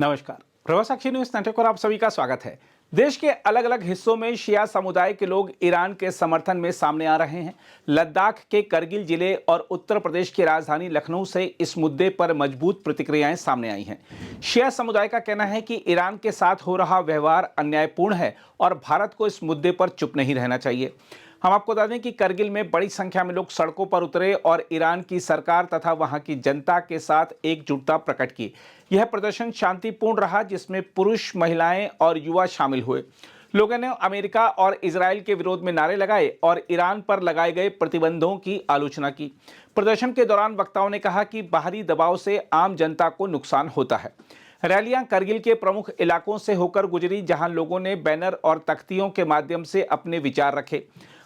नमस्कार, प्रभा साक्षी news network और आप सभी का स्वागत है। देश के अलग अलग हिस्सों में शिया समुदाय के लोग ईरान के समर्थन में सामने आ रहे हैं। लद्दाख के करगिल जिले और उत्तर प्रदेश की राजधानी लखनऊ से इस मुद्दे पर मजबूत प्रतिक्रियाएं सामने आई हैं। शिया समुदाय का कहना है कि ईरान के साथ हो रहा व्यवहार अन्यायपूर्ण है और भारत को इस मुद्दे पर चुप नहीं रहना चाहिए। हम आपको बता दें कि करगिल में बड़ी संख्या में लोग सड़कों पर उतरे और ईरान की सरकार तथा वहां की जनता के साथ एकजुटता प्रकट की। यह प्रदर्शन शांतिपूर्ण रहा, जिसमें पुरुष, महिलाएं और युवा शामिल हुए। लोगों ने अमेरिका और इजराइल के विरोध में नारे लगाए और ईरान पर लगाए गए प्रतिबंधों की आलोचना की। प्रदर्शन के दौरान वक्ताओं ने कहा कि बाहरी दबाव से आम जनता को नुकसान होता है। रैलियां करगिल के प्रमुख इलाकों से होकर गुजरी, जहां लोगों ने बैनर और तख्तियों के माध्यम से अपने विचार रखे।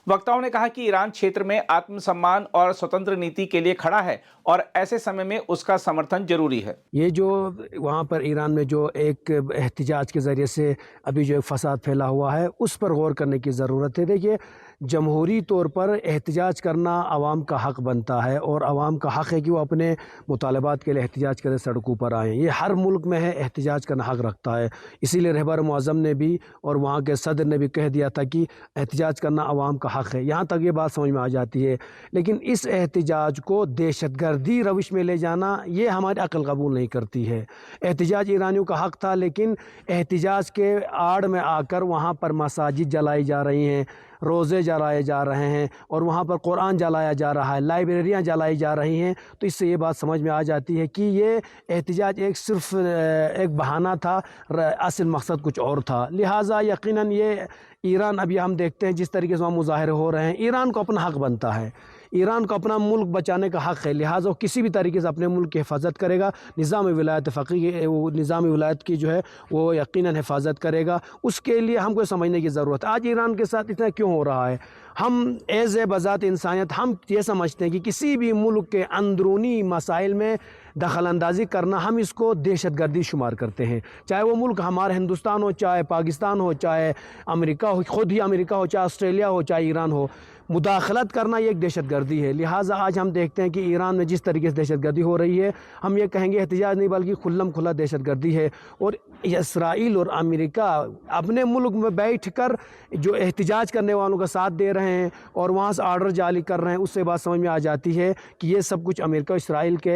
वक्ताओं ने कहा कि ईरान क्षेत्र में आत्मसम्मान और स्वतंत्र नीति के लिए खड़ा है और ऐसे समय में उसका समर्थन जरूरी है। ये जो वहाँ पर ईरान में जो एक एहतिजाज के ज़रिए से अभी जो फसाद फैला हुआ है, उस पर गौर करने की ज़रूरत है। देखिए, जमहूरी तौर पर एहतिजाज करना आवाम का हक़ बनता है और आवाम का हक़ है कि वो अपने मुतालबात के लिए एहतिजाज करें, सड़कों पर आएँ। ये हर मुल्क में है, एहतिजाज करना हक़ रखता है। इसीलिए रहबर मुअज़्ज़म ने भी और वहाँ के सदर ने भी कह दिया था कि एहतिजाज करना आवाम का हक़ है। यहाँ तक ये बात समझ में आ जाती है। लेकिन इस एहतिजाज को दहशतगर्दी रविश में ले जाना, ये हमारी अक्ल कबूल नहीं करती है। एहतिजाज ईरानियों का हक़ था, लेकिन एहतिजाज के आड़ में आकर वहाँ पर मसाजिद जलाई जा रही हैं, रोज़े जलाए जा रहे हैं और वहाँ पर कुरान जलाया जा रहा है, लाइब्रेरियाँ जलाई जा रही हैं। तो इससे ये बात समझ में आ जाती है कि ये एहतिजाज सिर्फ एक बहाना था, असल मकसद कुछ और था। लिहाजा यकीनन ये ईरान, अभी हम देखते हैं जिस तरीके से वहाँ मुजाहरे हो रहे हैं, ईरान को अपना हक़ बनता है। ईरान को अपना मुल्क बचाने का हक़ है, लिहाजा वो किसी भी तरीके से अपने मुल्क की हिफाजत करेगा। निज़ाम विलायत फ़क़ीह, वो निज़ाम विलायत की जो है वो यकीनन हिफाजत करेगा। उसके लिए हमको समझने की ज़रूरत है आज ईरान के साथ इतना क्यों हो रहा है। हम एज़ ए बज़ात इंसानियत हम ये समझते हैं कि किसी भी मुल्क के अंदरूनी मसाइल में दखल अंदाज़ी करना, हम इसको दहशतगर्दी शुमार करते हैं। चाहे वो मुल्क हमारा हिंदुस्तान हो, चाहे पाकिस्तान हो, चाहे अमेरिका हो, ख़ुद ही अमेरिका हो, चाहे ऑस्ट्रेलिया हो, चाहे ईरान हो, मुदाखलत करना ये एक दहशतगर्दी है। लिहाजा आज हम देखते हैं कि ईरान में जिस तरीके से दहशतगर्दी हो रही है, हम ये कहेंगे एहतिजाज नहीं बल्कि खुल्लम खुला दहशतगर्दी है। और इसराइल और अमेरिका अपने मुल्क में बैठ कर जो एहतिजाज करने वालों का साथ दे रहे हैं और वहाँ से आर्डर जारी कर रहे हैं, उससे बात समझ में आ जाती है कि ये सब कुछ अमेरिका और इसराइल के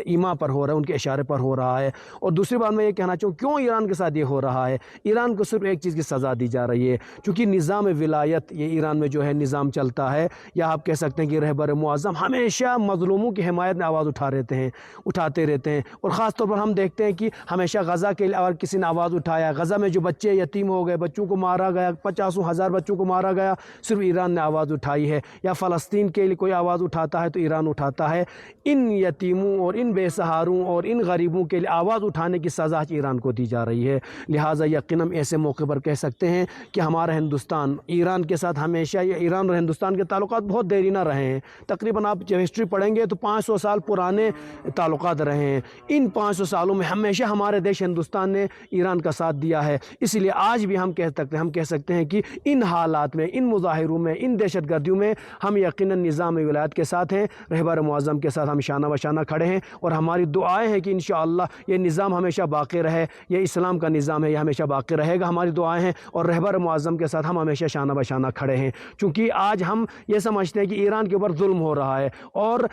ईमा पर हो रहा है, उनके इशारे पर हो रहा है। और दूसरी बात मैं ये कहना चाहूँ, क्यों ईरान के साथ ये हो रहा है। ईरान को सिर्फ एक चीज़ की सज़ा दी जा रही है, चूँकि निज़ाम विलायत ये ईरान में जो है निज़ाम चलता है, या आप कह सकते हैं कि रहबर मुअज़्ज़म हमेशा मज़लूमों की हिमायत में आवाज़ उठाते रहते हैं। और ख़ास तौर पर हम देखते हैं कि हमेशा गज़ा के लिए अगर किसी ने आवाज़ उठाया, गज़ा में जो बच्चे यतीम हो गए, बच्चों को मारा गया, 50,000 बच्चों को मारा गया, सिर्फ ईरान ने आवाज़ उठाई है। या फ़लस्तीन के लिए कोई आवाज़ उठाता है तो ईरान उठाता है। इन यतीमों और इन बेसहारों और इन गरीबों के लिए आवाज़ उठाने की सज़ा ईरान को दी जा रही है। लिहाजा यकीनन ऐसे मौके पर कह सकते हैं कि हमारा हिंदुस्तान ईरान के साथ हमेशा, ये ईरान और हिंदुस्तान के ताल्लुकात बहुत देरीना रहे हैं। तकरीबन आप जब हिस्ट्री पढ़ेंगे तो 500 साल पुराने ताल्लुकात रहे हैं। इन 500 सालों में हमेशा हमारे देश हिंदुस्तान ने ईरान का साथ दिया है। इसलिए आज भी हम कह सकते हैं कि इन हालात में, इन मुजाहिरों में, इन दहशतगर्दियों में हम यकीनन निज़ाम विलायत के साथ हैं, रहबर मुअज़्ज़म के साथ हम शाना बशाना खड़े हैं। और हमारी दुआएं हैं कि इंशाअल्लाह ये निज़ाम हमेशा बाक़ी रहे, ये इस्लाम का निज़ाम है, ये हमेशा बाक़ी रहेगा। हमारी दुआएं हैं और रहबर मुअज़्ज़म के साथ हम हमेशा शाना बशाना खड़े हैं। चूँकि आज हम ये समझते हैं कि ईरान के ऊपर जुल्म हो रहा है और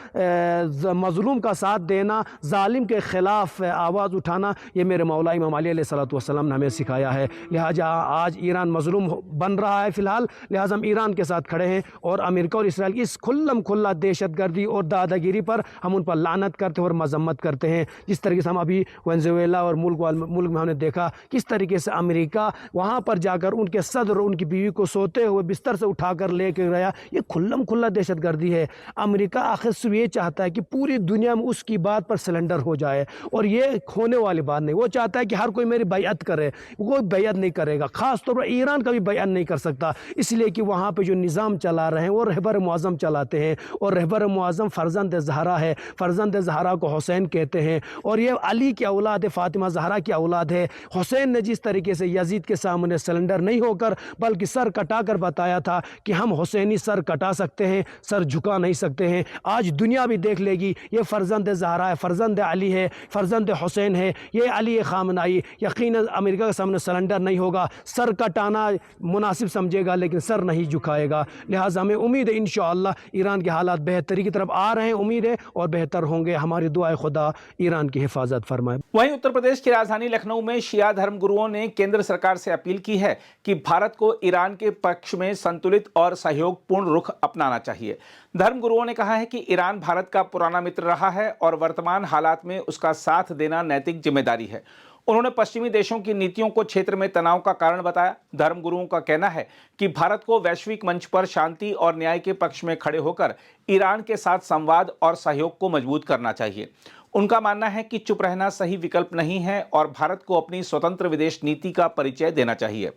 मज़लूम का साथ देना, जालिम के ख़िलाफ़ आवाज़ उठाना, ये मेरे मौला इमाम अली अलैहिस्सलाम ने हमें सिखाया है। लिहाजा आज ईरान मज़लूम बन रहा है फ़िलहाल, लिहाजा हम ईरान के साथ खड़े हैं और अमेरिका और इसराइल की इस खुल्लम खुल्ला दहशतगर्दी और दादागिरी पर हम उन पर लानत करते हैं और मज़म्मत करते हैं। जिस तरीके से हम अभी वेनेज़ुएला और मुल्क में हमने देखा किस तरीके से अमेरिका वहाँ पर जाकर उनके सदर और उनकी बीवी को सोते हुए बिस्तर से उठाकर लेकर गया, ये खुल्लम खुल्ला दहशतगर्दी है। अमेरिका आखिर सिर्फ ये चाहता है कि पूरी दुनिया में उसकी बात पर सिलेंडर हो जाए, और ये होने वाली बात नहीं। वो चाहता है कि हर कोई मेरी बैअत करे, वो बैअत नहीं करेगा। ख़ास तौर पर ईरान का भी बैअत नहीं कर सकता, इसलिए कि वहाँ पे जो निज़ाम चला रहे हैं वो रहबर मुअज़्ज़म चलाते हैं। और रहबर मुअज़्ज़म फ़र्ज़ंद ज़हरा है, फ़र्ज़ंद ज़हरा को हुसैन कहते हैं, और ये अली की औलाद है, फ़ातिमा ज़हरा की औलाद है। हुसैन ने जिस तरीके से यज़ीद के सामने सिलेंडर नहीं होकर बल्कि सर कटा कर बताया था कि کہ ہم حسینی سر کٹا سکتے ہیں، سر جھکا نہیں سکتے ہیں۔ آج دنیا بھی دیکھ لے گی، یہ فرزند زہرا ہے، فرزند علی ہے، فرزند حسین ہے، یہ علی خامنائی، یقیناً امریکہ کے سامنے سرنڈر نہیں ہوگا، سر کٹانا مناسب سمجھے گا لیکن سر نہیں جھکائے گا۔ لہٰذا ہمیں امید ہے انشاءاللہ ایران کے حالات بہتری کی طرف آ رہے ہیں، امید ہے اور بہتر ہوں گے۔ ہماری دعائے خدا ایران کی حفاظت فرمائے۔ وہیں اتر پردیش کی راجدھانی لکھنؤ میں شیعہ دھرم گروؤں نے کیندر سرکار سے اپیل کی ہے کہ بھارت کو ایران کے پکش میں سنتلت اور سہیوگ پورن رخ اپنانا چاہیے۔ دھرم گروؤں نے کہا ہے کہ ایران بھارت کا پرانا متر رہا ہے اور ورتمان حالات میں اس کا ساتھ دینا نیتک ذمہ داری ہے۔ انہوں نے پشچمی دیشوں کی نیتیوں کو چھیتر میں تناؤ کا کارن بتایا۔ دھرم گروؤں کا کہنا ہے کہ بھارت کو ویشوک منچ پر شانتی اور نیائے کے پکش میں کھڑے ہو کر ایران کے ساتھ سمواد اور سہیوگ کو مضبوط کرنا چاہیے۔ ان کا ماننا ہے کہ چپ رہنا صحیح وکلپ نہیں ہے اور بھارت کو اپنی سوتنتر ودیش نیتی کا پریچے دینا چاہیے۔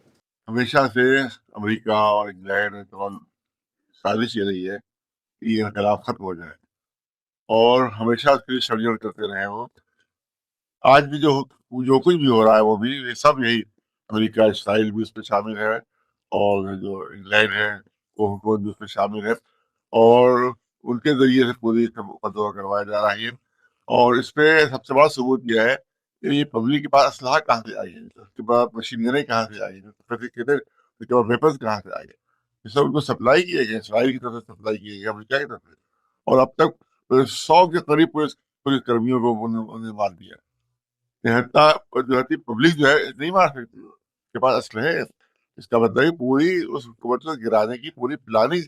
ہمیشہ سے امریکہ اور انگلینڈ سازش یہ رہی ہے کہ یہ انقلاب ختم ہو جائے اور ہمیشہ اس کے لیے षड्यंत्र کرتے رہے وہ۔ آج بھی جو کچھ بھی ہو رہا ہے وہ بھی یہ سب یہی امریکہ اسرائیل بھی اس میں شامل ہے اور جو انگلینڈ ہے وہ حکومت بھی اس میں شامل ہے اور ان کے ذریعے سے پوری فتویٰ کروایا جا رہا ہے۔ اور اس پہ سب سے بڑا ثبوت یہ ہے کہ یہ پبلک کے پاس اسلحہ کہاں سے آئی ہے، اس کے بعد مشینری کہاں سے آئی ہے، اس کے بعد ویپنس کہاں سے آئی ہے، یہ سب ان کو سپلائی کیے گئے، اسرائیل کی طرف سے سپلائی کیے گئے، امریکہ کی طرف سے، اور اب تک 100 کے قریب پولیس کرمیوں کو انہوں نے مار دیا۔ پبلک جو ہے نہیں مار سکتی، اس کے پاس اسلحے ہے۔ اس کا مطلب ہے پوری اس حکومت کو گرانے کی پوری پلاننگ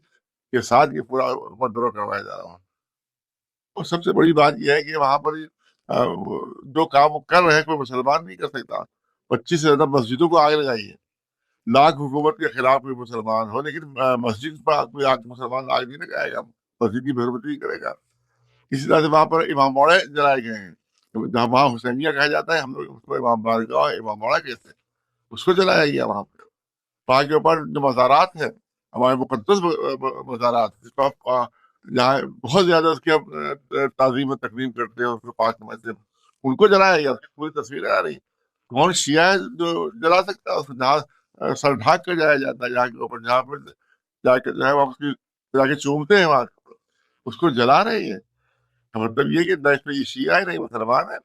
کے ساتھ یہ پورا حکومت دورہ کروایا جا رہا ہے۔ اور سب سے بڑی بات یہ ہے کہ وہاں پر جو کام وہ کر رہے ہیں کوئی مسلمان نہیں کر سکتا۔ 25 سے زیادہ مسجدوں کو آگ لگائی ہے، لاکھ حکومت کے خلاف کوئی مسلمان ہو لیکن مسجد پر کوئی مسلمان آگ نہیں لگائے گا، مسجد کی بھرمتی نہیں کرے گا۔ اسی طرح سے وہاں پر امام باڑے جلائے گئے ہیں، جہاں وہاں حسینیہ کہا جاتا ہے، ہم لوگ اس کو امام بارگاہ امام باڑہ کہتے ہیں، اس کو جلایا گیا وہاں پر۔ وہاں کے اوپر جو مزارات ہیں، ہمارے مقدس مزارات، جہاں بہت زیادہ اس کی تعظیم و تکریم کرتے ہیں، اس کو پاک سمجھتے ہیں، ان کو جلایا گیا۔ اس کی پوری تصویریں آ رہی، کون شیعہ ہے جو جلا سکتا ہے؟ اس کو جہاں سر ڈھانک کر جایا جاتا ہے، جہاں کے اوپر جہاں پر جا کے جو ہے وہاں جا کے چومتے ہیں، وہاں اس کو جلا رہے ہیں۔ مطلب یہ کہ دیش میں یہ شیعہ ہی نہیں مسلمان ہے،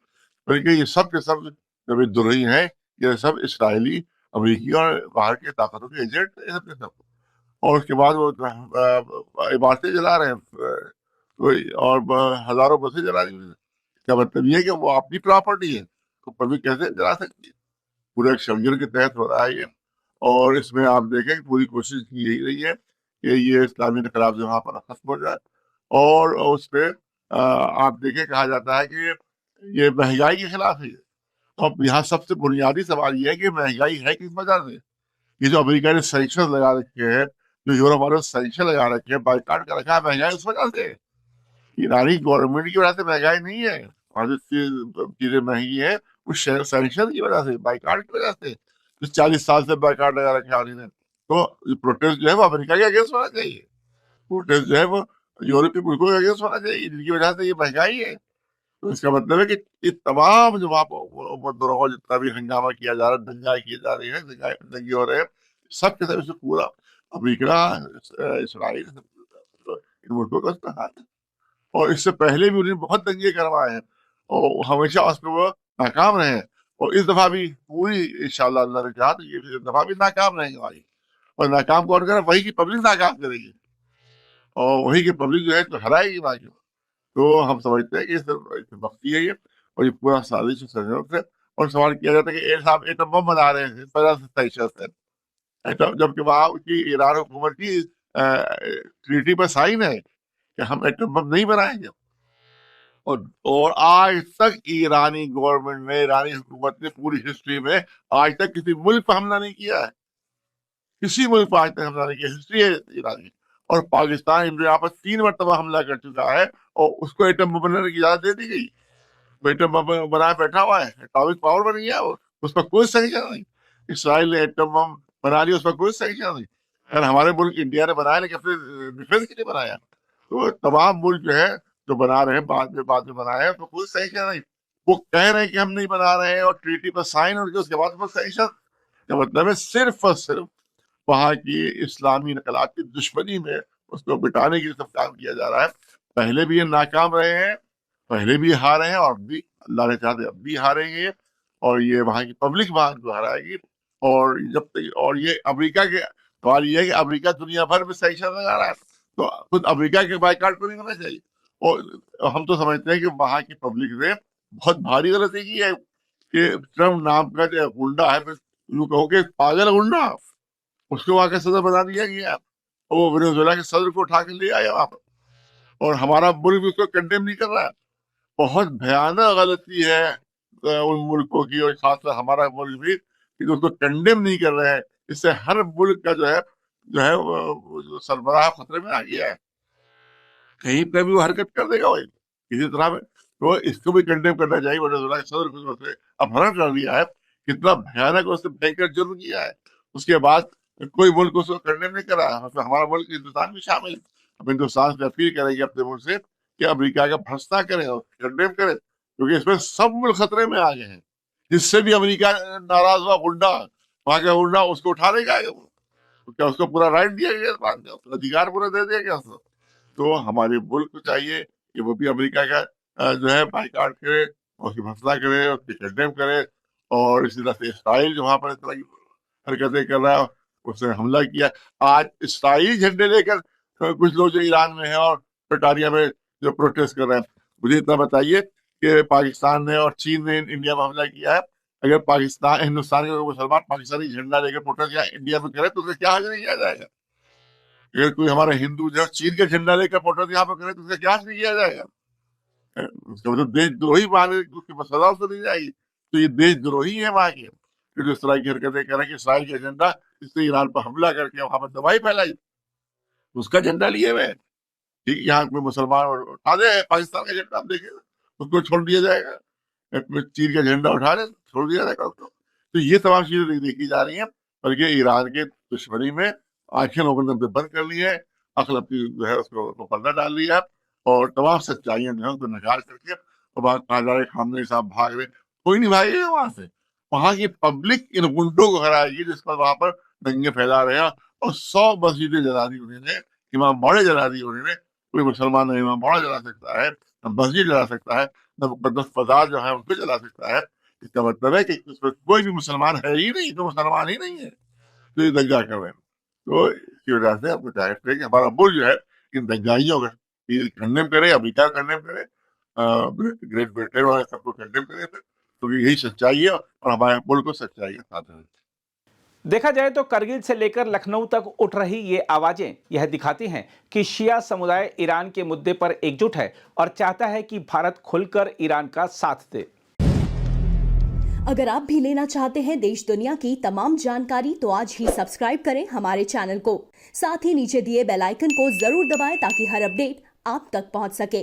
بلکہ یہ سب کے سب جو درہی ہیں، یہ سب اسرائیلی، امریکی اور باہر کے طاقتوں کے ایجنٹ ہیں سب کے سب۔ اور اس کے بعد وہ عمارتیں جلا رہے ہیں اور ہزاروں بسیں جلا رہی ہیں۔ اس کا مطلب یہ ہے کہ وہ اپنی پراپرٹی ہے، تو پبلک کیسے جلا سکتی ہے؟ پورے ایک षड्यंत्र کے تحت ہو رہا ہے یہ۔ اور اس میں آپ دیکھیں کہ پوری کوشش یہی رہی ہے کہ یہ اسلامی انقلاب جو وہاں پر ختم ہو جائے۔ اور اس پہ آپ دیکھیں کہا جاتا ہے کہ یہ مہنگائی کے خلاف ہے۔ اب یہاں سب سے بنیادی سوال یہ ہے کہ مہنگائی ہے کس وجہ سے؟ یہ جو امریکہ نے سینکشن لگا رکھے ہیں، جو یورپ والوں نے سینکشن لگا رکھے ہیں، بائیکاٹ کر رکھا ہے، مہنگائی اس وجہ سے۔ ایرانی گورنمنٹ کی وجہ سے مہنگائی نہیں ہے، اور جو چیزیں مہنگی ہیں وہ سینکشن کی وجہ سے، بائیکاٹ کی وجہ سے۔ 40 سال سے بائیکاٹ لگا رکھا ہے انہوں نے۔ تو پروٹیسٹ جو ہے وہ امریکہ کے اگینسٹ ہونا چاہیے، پروٹیسٹ جو ہے وہ یورپی ملکوں کے اگینسٹ ہونا چاہیے، جن کی وجہ سے یہ مہنگائی ہے۔ تو اس کا مطلب ہے کہ یہ تمام جو وہاں پر جتنا بھی ہنگامہ کیا جا رہا ہے، دنگائی کی جا رہی ہے، دنگے ہو رہے ہیں، سب کے سب سے پورا امریکہ، اسرائیل، ان ملکوں کا استحصال ہے۔ اور اس سے پہلے بھی انہوں نے بہت دنگے کروائے ہیں اور ہمیشہ اس پہ وہ ناکام رہے ہیں۔ اور اس دفعہ بھی پوری انشاءاللہ اللہ نے چاہا تو یہ دفعہ بھی ناکام رہیں گے ہماری۔ اور ناکام کون کرے؟ وہی کی پبلک ناکام کرے گی، اور وہی کی پبلک جو ہے تو ہرائے گی باقی۔ تو ہم سمجھتے ہیں کہ اس وقتی ہے یہ، اور یہ پورا سازش ہے۔ اور سوال کیا جاتا ہے کہ صاحب ایٹم بم بنا رہے ہیں، 50 سے جبکہ وہاں کی ایران حکومت کی ٹریٹی پر سائن ہے کہ ہم ایٹم بم نہیں بنائیں گے۔ اور آج تک ایرانی گورنمنٹ نے، ایرانی حکومت نے پوری ہسٹری میں آج تک کسی ملک پر حملہ نہیں کیا ہے، کسی ملک پر آج تک حملہ نہیں کیا، ہسٹری ہے ایرانی۔ اور پاکستان یہاں پر 3 مرتبہ حملہ کر چکا ہے اور اس کو ایٹم بم بنانے کی اجازت دے دی گئی۔ ایٹم بم بنائے بیٹھا ہوا ہے، ایٹامک پاور بن گیا وہ، اس پر کوئی سینکشن نہیں۔ اسرائیل نے ایٹم بم بنا لیا، اس پر کوئی سینکشن نہیں۔ اگر ہمارے ملک انڈیا نے بنایا لیکن اپنے ڈیفینس کے لیے بنایا۔ تو تمام ملک جو ہے جو بنا رہے ہیں بعد میں بنائے ہیں، تو کوئی سینکشن نہیں۔ وہ کہہ رہے ہیں کہ ہم نہیں بنا رہے ہیں اور ٹریٹی پر سائن ہو گیا، اس کے بعد وہ سینکشن کا مطلب ہے صرف اور صرف वहाँ की इस्लामी नकलात की दुश्मनी में उसको मिटाने के लिए सब काम किया जा रहा है। पहले भी ये नाकाम रहे हैं, पहले भी हारे हैं, और भी अल्लाह ने चाहते अब भी हारेंगे, और ये वहाँ की पब्लिक वहाँ को हराएगी। और जब तक, और ये अमेरिका के सवाल ये है कि अमेरिका दुनिया भर में सैंक्शन लगा रहा है, तो खुद अमेरिका के बाइकाट को नहीं होना चाहिए। और हम तो समझते हैं कि वहाँ की पब्लिक ने बहुत भारी गलती की है कि ट्रम्प नाम का जो गुंडा है, यूँ कहो कि पागल गुंडा, उसको वहाँ का सदर बना दिया गया, और वो वेनेजुएला के सदर को उठा के ले आया वहाँ पर, और हमारा मुल्क भी उसको कंडेम नहीं कर रहा है। बहुत भयानक गलती है उन मुल्कों की, और खासकर हमारा मुल्क भी, कि उसको कंडेम नहीं कर रहे हैं। इससे हर मुल्क का जो है वो सरबराह खतरे में आ गया है, कहीं पर भी वो हरकत कर देगा वही किसी तरह में। तो इसको भी कंडेम करना चाहिए। वेनेजुएला के सदर को उसने अपहरण कर लिया है, कितना भयानक उसने भयंकर जुर्म किया है, उसके बाद कोई मुल्क उसको कंडेम नहीं कर रहा है। मतलब हमारा मुल्क हिंदुस्तान भी शामिल है। अब हिंदुस्तान से अपील करेंगे अपने मुल्क से कि अमेरिका का भर्त्सना करें और कंडेम करें, क्योंकि इसमें सब मुल्क खतरे में आ गए हैं। जिससे भी अमेरिका नाराज हुआ गुंडा, वहां का गुंडा, उसको उठा लेगा, तो क्या उसको पूरा राइट दिया गया, उसको अधिकार पूरा दे दिया गया उसको। तो हमारे मुल्क को चाहिए कि वो भी अमेरिका का जो है बाइकाट करे, उसकी भर्त्सना करे, उसकी कंडेम करे। और इसी तरह से इसराइल जो वहाँ पर इस तरह की हरकतें कर रहा है, उसने हमला किया। आज इसराइली झंडे लेकर कुछ लोग जो ईरान में हैं और कटारिया में जो प्रोटेस्ट कर रहे हैं, मुझे इतना बताइए कि पाकिस्तान ने और चीन ने इंडिया में हमला किया है, अगर पाकिस्तान हिंदुस्तान के मुसलमान पाकिस्तानी झंडा लेकर प्रोटेस्ट इंडिया में करे तो उसे क्या हर्ज नहीं किया जाएगा। अगर कोई हमारा हिंदू जो चीन का झंडा लेकर प्रोटेस्ट यहाँ पर करे तो उसे क्या हर्ज नहीं किया जाएगा। उसका मतलब देशद्रोही माने, उसकी सजा उसको दी जाएगी। तो ये देशद्रोही है वहाँ के, फिर जो इसराइल की हरकतें करें कि इसराइल का झंडा, इससे ईरान पर हमला करके वहां पर दवाई फैलाई, उसका झंडा लिए हुए, ठीक, यहाँ कोई मुसलमान उठा दे पाकिस्तान का झंडा, आप देखें उसको छोड़ दिया जाएगा, चीन का झंडा उठा ले छोड़ दिया जाएगा उसको। तो ये तमाम चीजें देखी जा रही हैं, बल्कि ईरान के दुश्मनी में आंखें लोगों ने बंद कर ली है, अक्ल अपनी जो है उसको पर्दा डाल लिया है, और तमाम सच्चाइयां जो है उनको नकार करके और वहाँ कहा जा रहा है खामनेई साहब भाग रहे, कोई नहीं भागेगा वहां से। वहां की पब्लिक इन गुंडों को हराएगी जिस पर वहां पर दंगे फैला रहे हैं, और 100 मस्जिदें जला दी उन्होंने, इमाम बाड़े जला दी उन्होंने। कोई मुसलमान न इमाम बाड़ा जला सकता है, न मस्जिद जला सकता है, न मुकद्दस बाजार जो है उनको जला सकता है। इसका मतलब है कि उसमें कोई भी मुसलमान है ही नहीं, तो मुसलमान ही नहीं है, तो ये दंगा कर रहे हैं। तो इसकी वजह से आपको चाहते हैं कि हमारा मुल्क जो है इन दंगाइयों का कंडेम करे, अमेरिका कंडेम करे, ग्रेट ब्रिटेन और सबको कंडेम करे, तो यही सच्चाई है, और हमारे मुल्क को सच्चाई का साथ है। देखा जाए तो करगिल से लेकर लखनऊ तक उठ रही ये आवाजें यह दिखाती हैं कि शिया समुदाय ईरान के मुद्दे पर एकजुट है और चाहता है कि भारत खुलकर ईरान का साथ दे। अगर आप भी लेना चाहते हैं देश दुनिया की तमाम जानकारी तो आज ही सब्सक्राइब करें हमारे चैनल को। साथ ही नीचे दिए बेल आइकन को जरूर दबाएं ताकि हर अपडेट आप तक पहुंच सके।